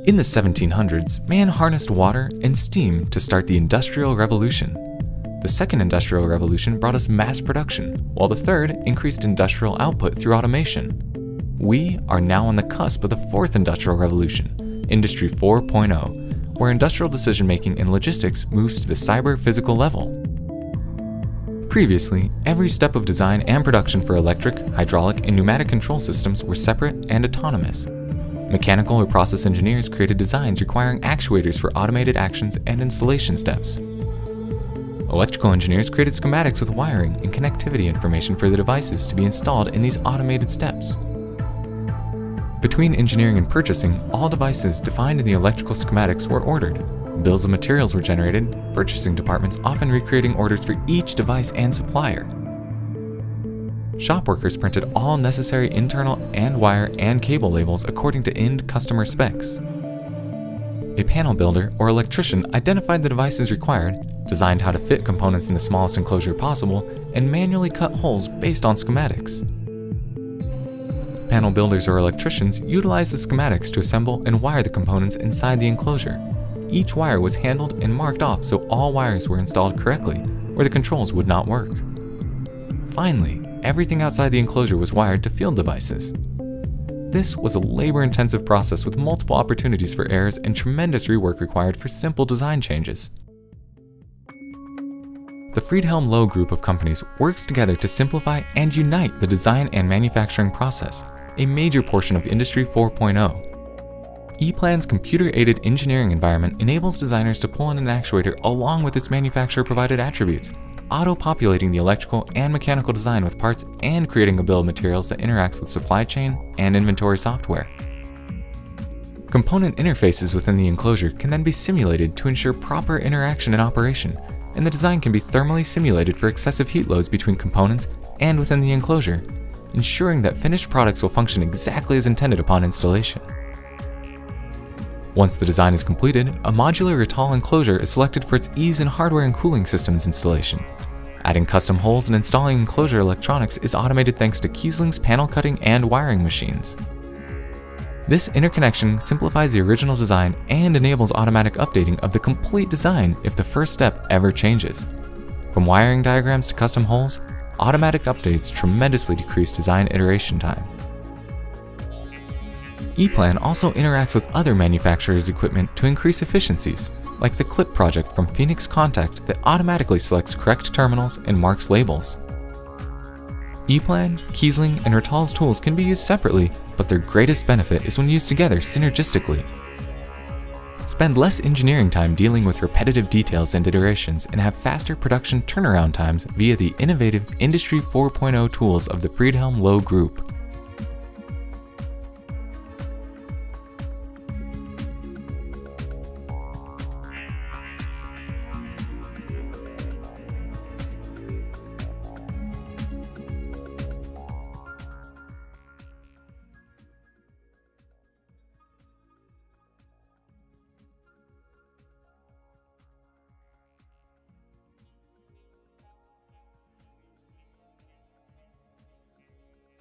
In the 1700s, man harnessed water and steam to start the Industrial Revolution. The Second Industrial Revolution brought us mass production, while the third increased industrial output through automation. We are now on the cusp of the Fourth Industrial Revolution, Industry 4.0, where industrial decision-making and logistics moves to the cyber-physical level. Previously, every step of design and production for electric, hydraulic, and pneumatic control systems were separate and autonomous. Mechanical or process engineers created designs requiring actuators for automated actions and installation steps. Electrical engineers created schematics with wiring and connectivity information for the devices to be installed in these automated steps. Between engineering and purchasing, all devices defined in the electrical schematics were ordered. Bills of materials were generated, purchasing departments often recreating orders for each device and supplier. Shop workers printed all necessary internal and wire and cable labels according to end customer specs. A panel builder or electrician identified the devices required, designed how to fit components in the smallest enclosure possible, and manually cut holes based on schematics. Panel builders or electricians utilized the schematics to assemble and wire the components inside the enclosure. Each wire was handled and marked off so all wires were installed correctly, or the controls would not work. Finally, everything outside the enclosure was wired to field devices. This was a labor-intensive process with multiple opportunities for errors and tremendous rework required for simple design changes. The Friedhelm-Loh group of companies works together to simplify and unite the design and manufacturing process, a major portion of Industry 4.0. E-Plan's computer-aided engineering environment enables designers to pull in an actuator along with its manufacturer-provided attributes, auto-populating the electrical and mechanical design with parts and creating a bill of materials that interacts with supply chain and inventory software. Component interfaces within the enclosure can then be simulated to ensure proper interaction and operation, and the design can be thermally simulated for excessive heat loads between components and within the enclosure, ensuring that finished products will function exactly as intended upon installation. Once the design is completed, a modular Rittal enclosure is selected for its ease in hardware and cooling systems installation. Adding custom holes and installing enclosure electronics is automated thanks to Kiesling's panel cutting and wiring machines. This interconnection simplifies the original design and enables automatic updating of the complete design if the first step ever changes. From wiring diagrams to custom holes, automatic updates tremendously decrease design iteration time. E-Plan also interacts with other manufacturers' equipment to increase efficiencies, like the Clip project from Phoenix Contact that automatically selects correct terminals and marks labels. E-Plan, Kiesling, and Rittal's tools can be used separately, but their greatest benefit is when used together synergistically. Spend less engineering time dealing with repetitive details and iterations and have faster production turnaround times via the innovative Industry 4.0 tools of the Friedhelm-Loh Group.